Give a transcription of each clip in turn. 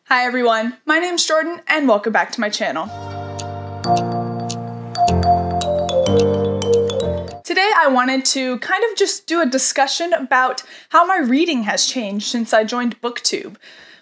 Hi everyone, my name's Jordan and welcome back to my channel. Today I wanted to kind of just do a discussion about how my reading has changed since I joined booktube.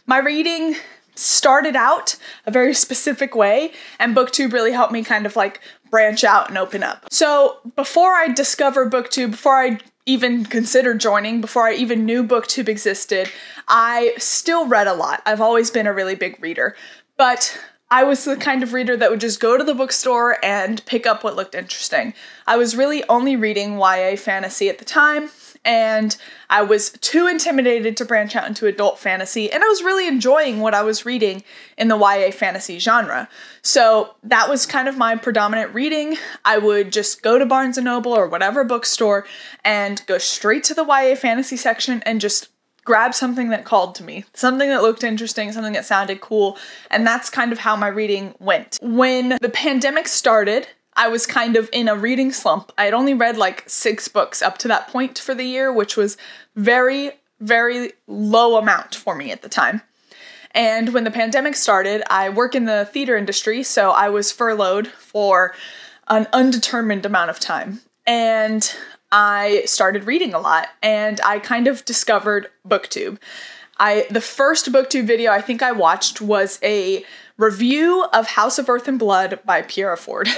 My reading started out a very specific way and booktube really helped me kind of like branch out and open up. So before I discovered booktube, before I even considered joining, before I even knew booktube existed, I still read a lot. I've always been a really big reader, but I was the kind of reader that would just go to the bookstore and pick up what looked interesting. I was really only reading YA fantasy at the time, and I was too intimidated to branch out into adult fantasy, and I was really enjoying what I was reading in the YA fantasy genre. So that was kind of my predominant reading. I would just go to Barnes & Noble or whatever bookstore and go straight to the YA fantasy section and just grab something that called to me, something that looked interesting, something that sounded cool, and that's kind of how my reading went. When the pandemic started, I was kind of in a reading slump. I had only read like 6 books up to that point for the year, which was very, very low amount for me at the time. And when the pandemic started, I work in the theater industry, so I was furloughed for an undetermined amount of time. And I started reading a lot, and I kind of discovered booktube. The first booktube video I think I watched was a review of House of Earth and Blood by Pierre Ford.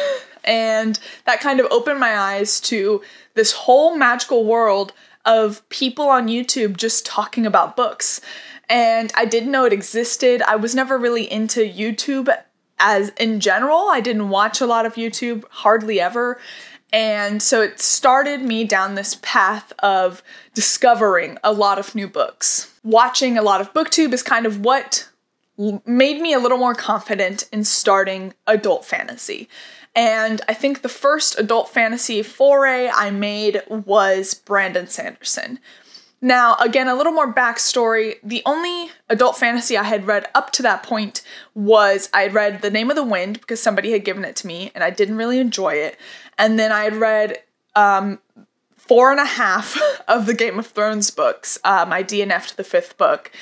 And that kind of opened my eyes to this whole magical world of people on YouTube just talking about books. And I didn't know it existed. I was never really into YouTube as in general. I didn't watch a lot of YouTube, hardly ever. And so it started me down this path of discovering a lot of new books. Watching a lot of booktube is kind of what made me a little more confident in starting adult fantasy. And I think the first adult fantasy foray I made was Brandon Sanderson. Now, again, a little more backstory. The only adult fantasy I had read up to that point was I had read The Name of the Wind because somebody had given it to me and I didn't really enjoy it. And then I had read 4.5 of the Game of Thrones books. I DNF'd the 5th book.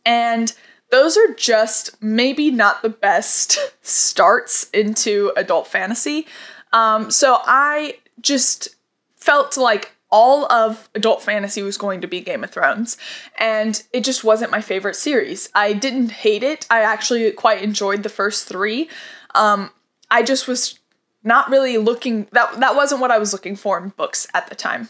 And those are just maybe not the best starts into adult fantasy. So I just felt like all of adult fantasy was going to be Game of Thrones, and it just wasn't my favorite series. I didn't hate it. I actually quite enjoyed the first 3. I just was not really looking, that wasn't what I was looking for in books at the time.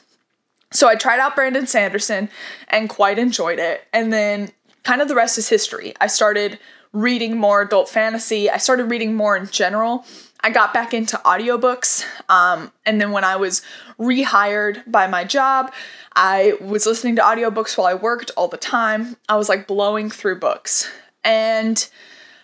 So I tried out Brandon Sanderson and quite enjoyed it, and then kind of the rest is history. I started reading more adult fantasy. I started reading more in general. I got back into audiobooks, and then when I was rehired by my job, I was listening to audiobooks while I worked all the time. I was like blowing through books, and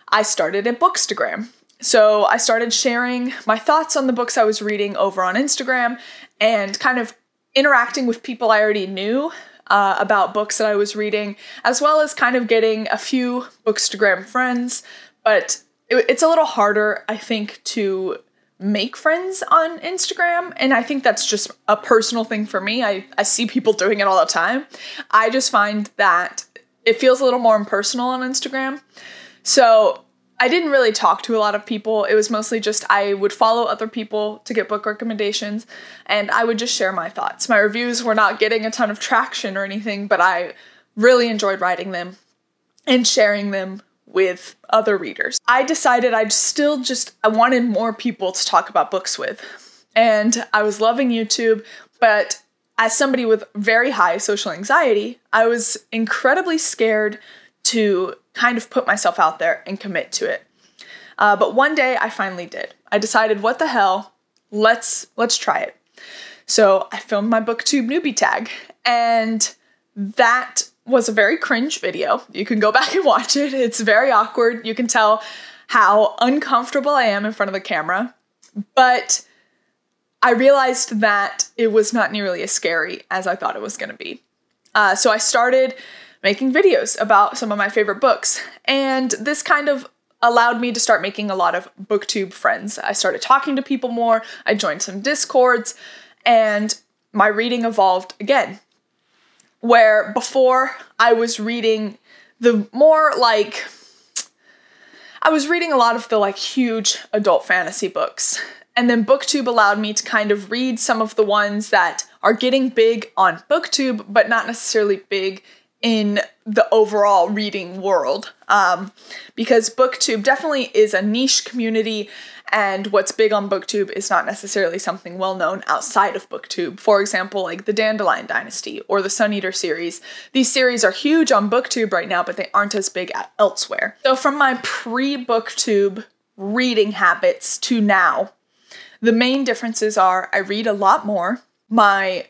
I started a Bookstagram. So I started sharing my thoughts on the books I was reading over on Instagram and kind of interacting with people I already knew about books that I was reading, as well as kind of getting a few Bookstagram friends, but it's a little harder, I think, to make friends on Instagram, and I think that's just a personal thing for me. I see people doing it all the time. I just find that it feels a little more impersonal on Instagram. So I didn't really talk to a lot of people. It was mostly just I would follow other people to get book recommendations, and I would just share my thoughts. My reviews were not getting a ton of traction or anything, but I really enjoyed writing them and sharing them with other readers. I decided I wanted more people to talk about books with. And I was loving YouTube, but as somebody with very high social anxiety, I was incredibly scared to kind of put myself out there and commit to it. But one day I finally did. I decided, what the hell, let's try it. So I filmed my booktube newbie tag, and that was a very cringe video. You can go back and watch it. It's very awkward. You can tell how uncomfortable I am in front of the camera, but I realized that it was not nearly as scary as I thought it was going to be. So I started making videos about some of my favorite books, and this kind of allowed me to start making a lot of booktube friends. I started talking to people more, I joined some Discords, and my reading evolved again. Where before I was reading the more like I was reading a lot of the like huge adult fantasy books. And then booktube allowed me to kind of read some of the ones that are getting big on booktube, but not necessarily big in the overall reading world. Because booktube definitely is a niche community, and what's big on booktube is not necessarily something well known outside of booktube. For example, like the Dandelion Dynasty or the Sun Eater series. These series are huge on booktube right now, but they aren't as big elsewhere. So from my pre-booktube reading habits to now, the main differences are I read a lot more. My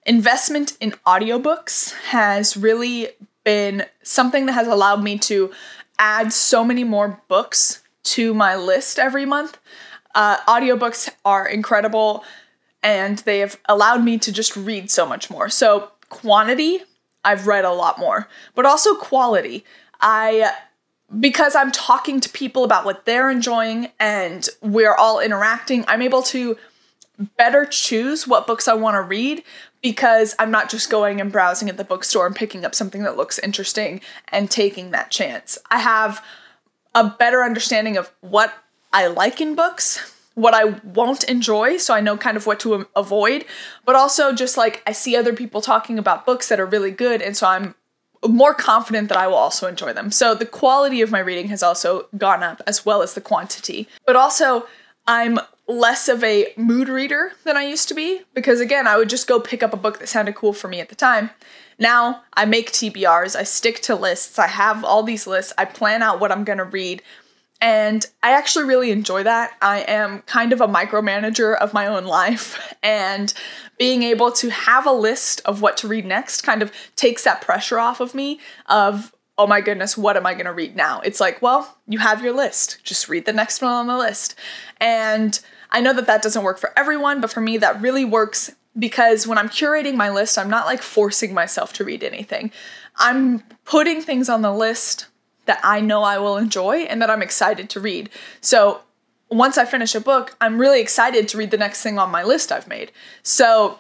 investment in audiobooks has really been something that has allowed me to add so many more books to my list every month. Audiobooks are incredible, and they have allowed me to just read so much more. So quantity, I've read a lot more, but also quality. Because I'm talking to people about what they're enjoying and we're all interacting, I'm able to better choose what books I want to read because I'm not just going and browsing at the bookstore and picking up something that looks interesting and taking that chance. I have a better understanding of what I like in books, what I won't enjoy, so I know kind of what to avoid, but also just like I see other people talking about books that are really good, and so I'm more confident that I will also enjoy them. So the quality of my reading has also gone up as well as the quantity. But also, I'm less of a mood reader than I used to be because, again, I would just go pick up a book that sounded cool for me at the time. Now, I make TBRs, I stick to lists, I have all these lists, I plan out what I'm gonna read, and I actually really enjoy that. I am kind of a micromanager of my own life, and being able to have a list of what to read next kind of takes that pressure off of me of, oh my goodness, what am I going to read now? It's like, well, you have your list. Just read the next one on the list. And I know that that doesn't work for everyone, but for me, that really works because when I'm curating my list, I'm not like forcing myself to read anything. I'm putting things on the list that I know I will enjoy and that I'm excited to read. So once I finish a book, I'm really excited to read the next thing on my list I've made. So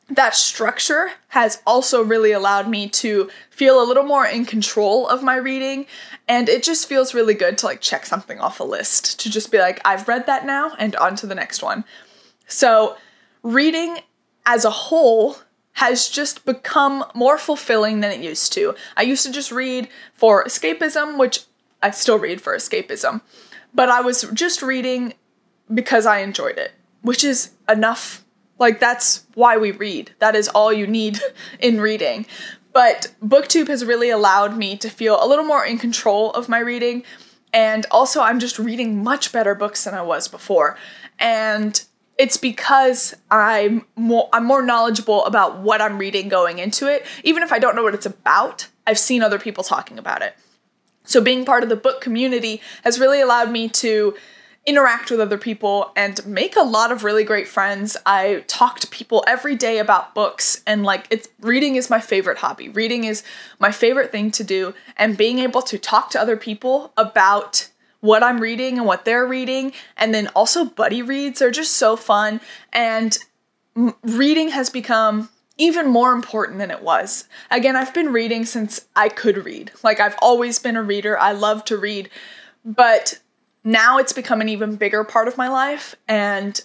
that structure has also really allowed me to feel a little more in control of my reading, and it just feels really good to like check something off a list, to just be like, I've read that now and on to the next one. So reading as a whole has just become more fulfilling than it used to. I used to just read for escapism, which I still read for escapism. But I was just reading because I enjoyed it, which is enough. Like, that's why we read. That is all you need in reading. But booktube has really allowed me to feel a little more in control of my reading. And also, I'm just reading much better books than I was before. And it's because I'm more knowledgeable about what I'm reading going into it. Even if I don't know what it's about, I've seen other people talking about it. So being part of the book community has really allowed me to interact with other people and make a lot of really great friends. I talk to people every day about books, and like reading is my favorite hobby. Reading is my favorite thing to do, and being able to talk to other people about what I'm reading and what they're reading, and then also buddy reads are just so fun, and reading has become even more important than it was. Again, I've been reading since I could read. Like, I've always been a reader. I love to read, but now it's become an even bigger part of my life, and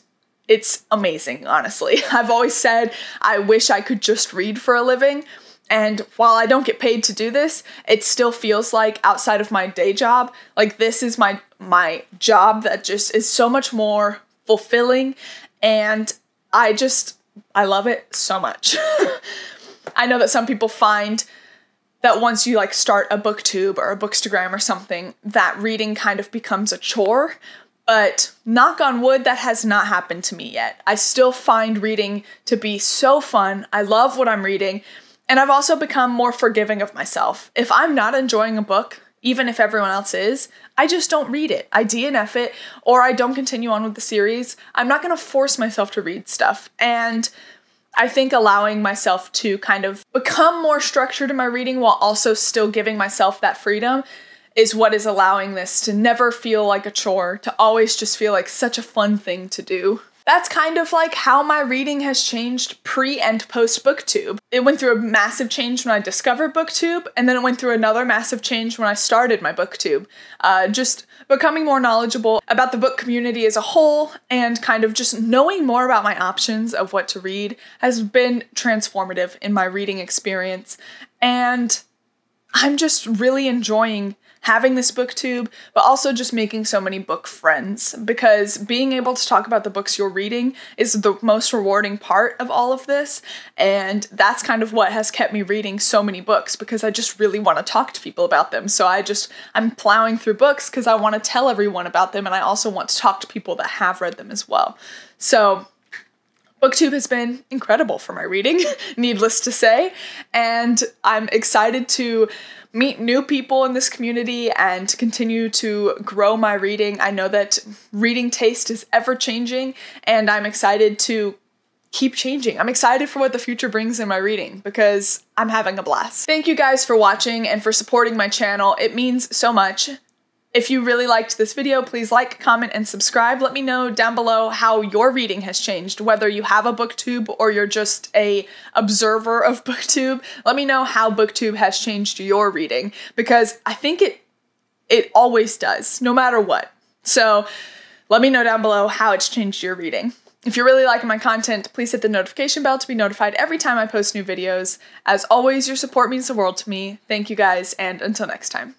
it's amazing, honestly. I've always said I wish I could just read for a living, and while I don't get paid to do this, it still feels like outside of my day job, like this is my job that just is so much more fulfilling, and I love it so much. I know that some people find that once you like start a booktube or a bookstagram or something, that reading kind of becomes a chore, but knock on wood, that has not happened to me yet. I still find reading to be so fun. I love what I'm reading, and I've also become more forgiving of myself. If I'm not enjoying a book, even if everyone else is, I just don't read it. I DNF it, or I don't continue on with the series. I'm not going to force myself to read stuff, and I think allowing myself to kind of become more structured in my reading while also still giving myself that freedom is what is allowing this to never feel like a chore, to always just feel like such a fun thing to do. that's kind of like how my reading has changed pre and post booktube. It went through a massive change when I discovered booktube, and then it went through another massive change when I started my booktube. Just becoming more knowledgeable about the book community as a whole, and kind of just knowing more about my options of what to read has been transformative in my reading experience. And I'm just really enjoying having this booktube, but also just making so many book friends, because being able to talk about the books you're reading is the most rewarding part of all of this, and that's kind of what has kept me reading so many books, because I just really want to talk to people about them. So I'm plowing through books because I want to tell everyone about them, and I also want to talk to people that have read them as well. So booktube has been incredible for my reading, needless to say, and I'm excited to meet new people in this community and continue to grow my reading. I know that reading taste is ever changing, and I'm excited to keep changing. I'm excited for what the future brings in my reading, because I'm having a blast. Thank you guys for watching and for supporting my channel. It means so much. If you really liked this video, please like, comment, and subscribe. Let me know down below how your reading has changed, whether you have a booktube or you're just an observer of booktube. Let me know how booktube has changed your reading, because I think it always does, no matter what. So let me know down below how it's changed your reading. If you're really liking my content, please hit the notification bell to be notified every time I post new videos. As always, your support means the world to me. Thank you guys, and until next time.